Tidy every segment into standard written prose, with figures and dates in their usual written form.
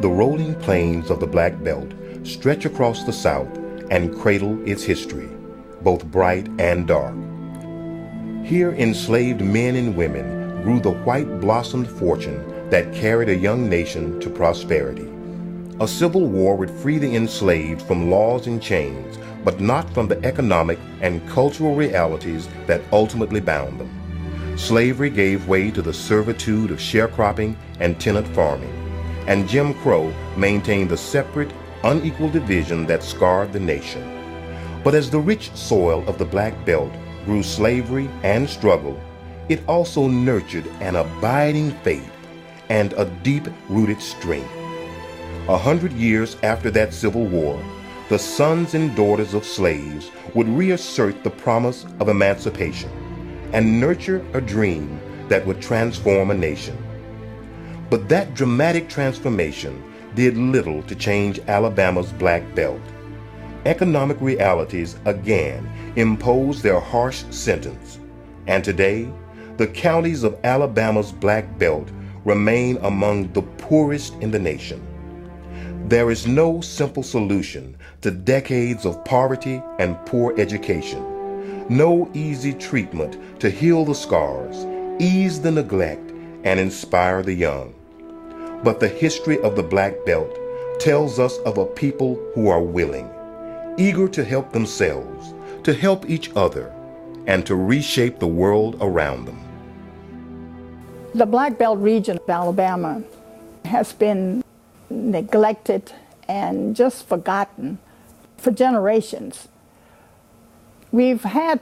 The rolling plains of the Black Belt stretch across the South and cradle its history, both bright and dark. Here enslaved men and women grew the white-blossomed fortune that carried a young nation to prosperity. A civil war would free the enslaved from laws and chains, but not from the economic and cultural realities that ultimately bound them. Slavery gave way to the servitude of sharecropping and tenant farming, and Jim Crow maintained the separate, unequal division that scarred the nation. But as the rich soil of the Black Belt grew slavery and struggle, it also nurtured an abiding faith and a deep-rooted strength. 100 years after that Civil War, the sons and daughters of slaves would reassert the promise of emancipation and nurture a dream that would transform a nation. But that dramatic transformation did little to change Alabama's Black Belt. Economic realities again imposed their harsh sentence, and today, the counties of Alabama's Black Belt remain among the poorest in the nation. There is no simple solution to decades of poverty and poor education, no easy treatment to heal the scars, ease the neglect, and inspire the young. But the history of the Black Belt tells us of a people who are willing, eager to help themselves, to help each other, and to reshape the world around them. The Black Belt region of Alabama has been neglected and just forgotten for generations. We've had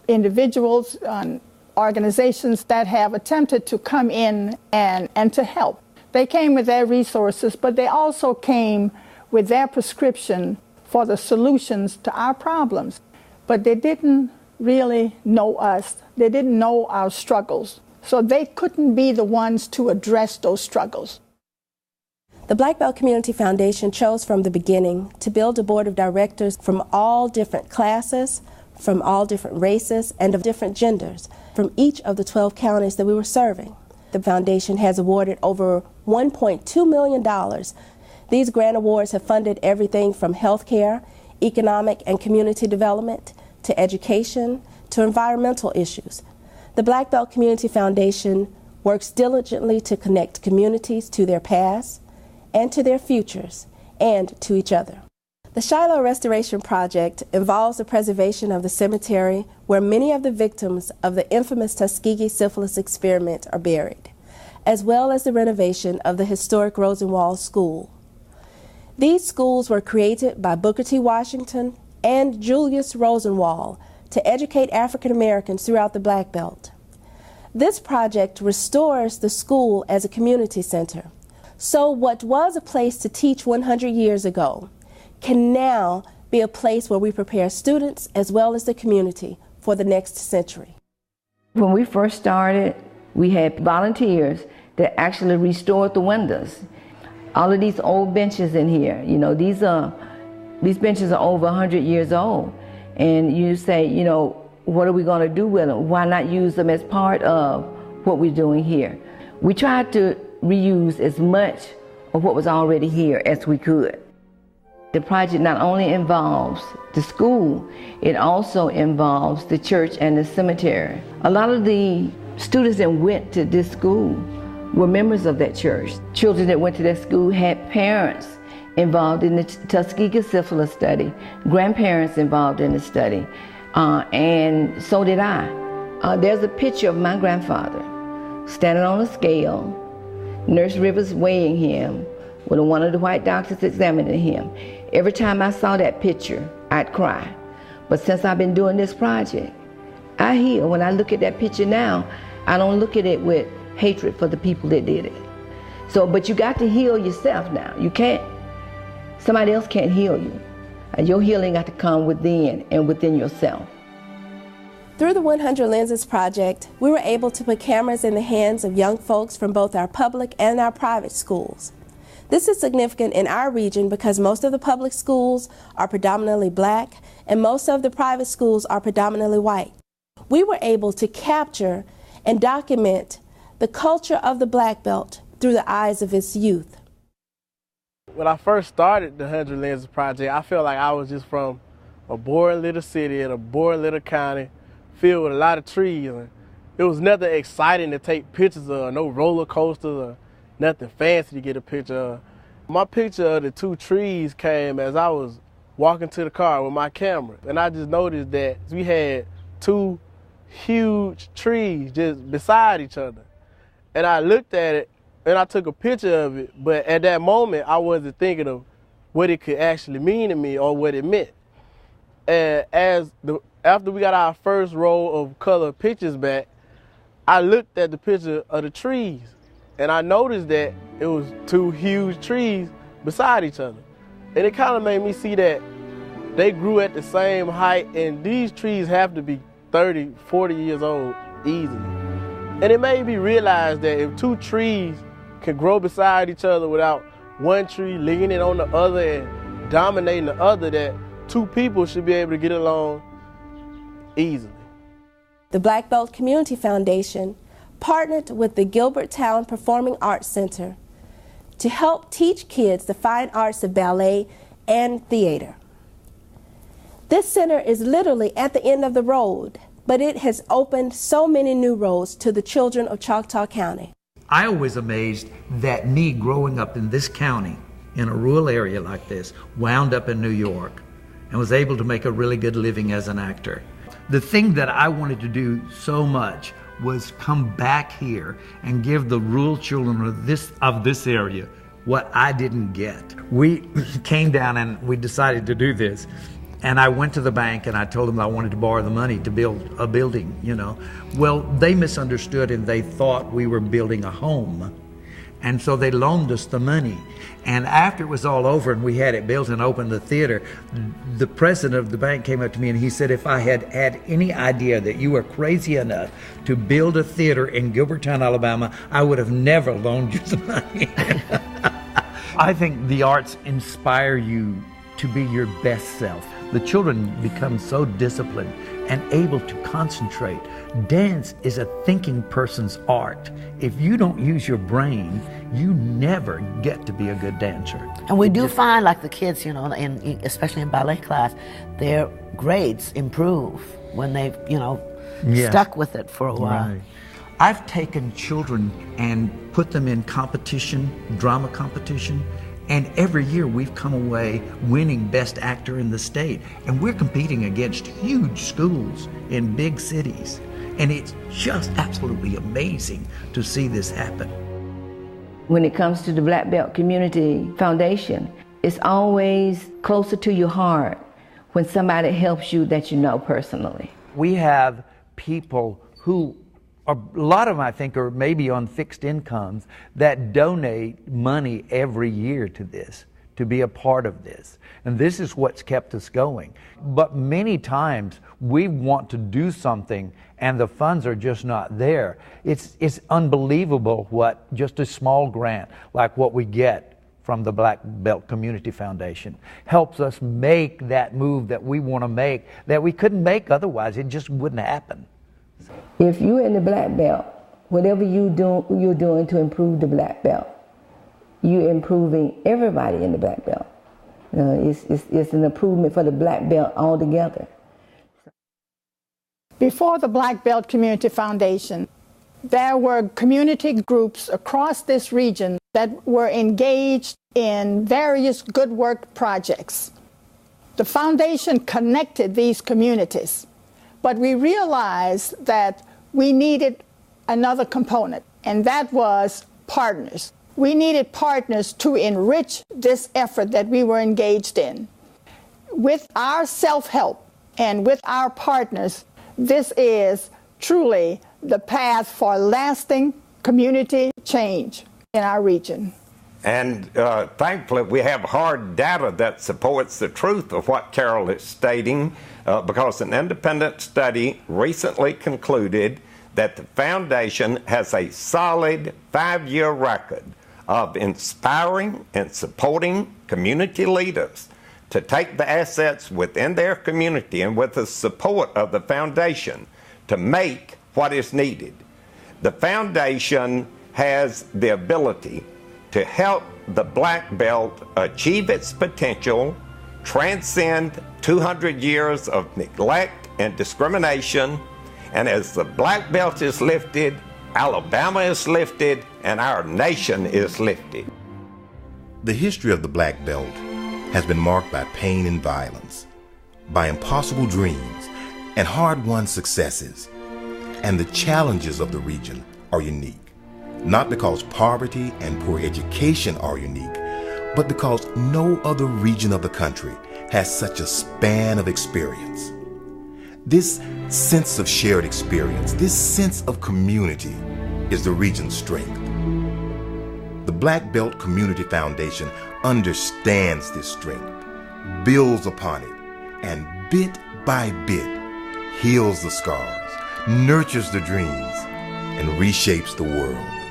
individuals and organizations that have attempted to come in and to help. They came with their resources, but they also came with their prescription for the solutions to our problems. But they didn't really know us. They didn't know our struggles. So they couldn't be the ones to address those struggles. The Black Belt Community Foundation chose from the beginning to build a board of directors from all different classes, from all different races, and of different genders, from each of the 12 counties that we were serving. The foundation has awarded over $1.2 million. These grant awards have funded everything from healthcare, economic and community development, to education, to environmental issues. The Black Belt Community Foundation works diligently to connect communities to their past and to their futures and to each other. The Shiloh Restoration Project involves the preservation of the cemetery where many of the victims of the infamous Tuskegee syphilis experiment are buried, as well as the renovation of the historic Rosenwald School. These schools were created by Booker T. Washington and Julius Rosenwald to educate African Americans throughout the Black Belt. This project restores the school as a community center. So what was a place to teach 100 years ago can now be a place where we prepare students as well as the community for the next century. When we first started, we had volunteers that actually restored the windows. All of these old benches in here, you know, these benches are over 100 years old. And you say, you know, what are we going to do with them? Why not use them as part of what we're doing here? We tried to reuse as much of what was already here as we could. The project not only involves the school, it also involves the church and the cemetery. A lot of the students that went to this school were members of that church. Children that went to that school had parents involved in the Tuskegee syphilis study, grandparents involved in the study, and so did I. There's a picture of my grandfather standing on a scale, Nurse Rivers weighing him, with one of the white doctors examining him. Every time I saw that picture, I'd cry. But since I've been doing this project, I heal. When I look at that picture now, I don't look at it with hatred for the people that did it. So, but you got to heal yourself now. You can't, somebody else can't heal you. Your healing got to come within and within yourself. Through the 100 Lenses Project, we were able to put cameras in the hands of young folks from both our public and our private schools. This is significant in our region because most of the public schools are predominantly black and most of the private schools are predominantly white. We were able to capture and document the culture of the Black Belt through the eyes of its youth. When I first started the 100 Lenses Project, I felt like I was just from a boring little city in a boring little county filled with a lot of trees. And it was nothing exciting to take pictures of, no roller coasters or nothing fancy to get a picture of. My picture of the two trees came as I was walking to the car with my camera. And I just noticed that we had two huge trees just beside each other. And I looked at it and I took a picture of it, but at that moment I wasn't thinking of what it could actually mean to me or what it meant. And after we got our first roll of color pictures back, I looked at the picture of the trees and I noticed that it was two huge trees beside each other. And it kind of made me see that they grew at the same height, and these trees have to be 30, 40 years old easily. And it made me realize that if two trees can grow beside each other without one tree leaning on the other and dominating the other, that two people should be able to get along easily. The Black Belt Community Foundation partnered with the Gilbertown Performing Arts Center to help teach kids the fine arts of ballet and theater. This center is literally at the end of the road, but it has opened so many new roads to the children of Choctaw County. I was amazed that me growing up in this county, in a rural area like this, wound up in New York and was able to make a really good living as an actor. The thing that I wanted to do so much was come back here and give the rural children of this area what I didn't get. We came down and we decided to do this. And I went to the bank and I told them I wanted to borrow the money to build a building, you know. Well, they misunderstood and they thought we were building a home. And so they loaned us the money. And after it was all over and we had it built and opened the theater, the president of the bank came up to me and he said, if I had had any idea that you were crazy enough to build a theater in Gilbertown, Alabama, I would have never loaned you the money. I think the arts inspire you to be your best self. The children become so disciplined and able to concentrate. Dance is a thinking person's art. If you don't use your brain, you never get to be a good dancer. And we do find, like the kids, you know, especially in ballet class, their grades improve when they've, you know, stuck with it for a while. Right. I've taken children and put them in competition, drama competition, and every year we've come away winning Best Actor in the state. And we're competing against huge schools in big cities. And it's just absolutely amazing to see this happen. When it comes to the Black Belt Community Foundation, it's always closer to your heart when somebody helps you that you know personally. We have people who, a lot of them I think are maybe on fixed incomes, that donate money every year to this, to be a part of this. And this is what's kept us going. But many times we want to do something and the funds are just not there. It's unbelievable what just a small grant like what we get from the Black Belt Community Foundation helps us make that move that we want to make, that we couldn't make otherwise. It just wouldn't happen. If you're in the Black Belt, whatever you're doing to improve the Black Belt, you're improving everybody in the Black Belt. It's an improvement for the Black Belt altogether. Before the Black Belt Community Foundation, there were community groups across this region that were engaged in various good work projects. The foundation connected these communities, but we realized that we needed another component, and that was partners. We needed partners to enrich this effort that we were engaged in. With our self-help and with our partners, this is truly the path for lasting community change in our region. And thankfully, we have hard data that supports the truth of what Carol is stating, because an independent study recently concluded that the foundation has a solid 5-year record of inspiring and supporting community leaders to take the assets within their community and with the support of the foundation to make what is needed. The foundation has the ability to help the Black Belt achieve its potential, transcend 200 years of neglect and discrimination, and as the Black Belt is lifted, Alabama is lifted, and our nation is lifted. The history of the Black Belt has been marked by pain and violence, by impossible dreams and hard-won successes. And the challenges of the region are unique, not because poverty and poor education are unique, but because no other region of the country has such a span of experience. This sense of shared experience, this sense of community is the region's strength. The Black Belt Community Foundation understands this strength, builds upon it, and bit by bit heals the scars, nurtures the dreams, and reshapes the world.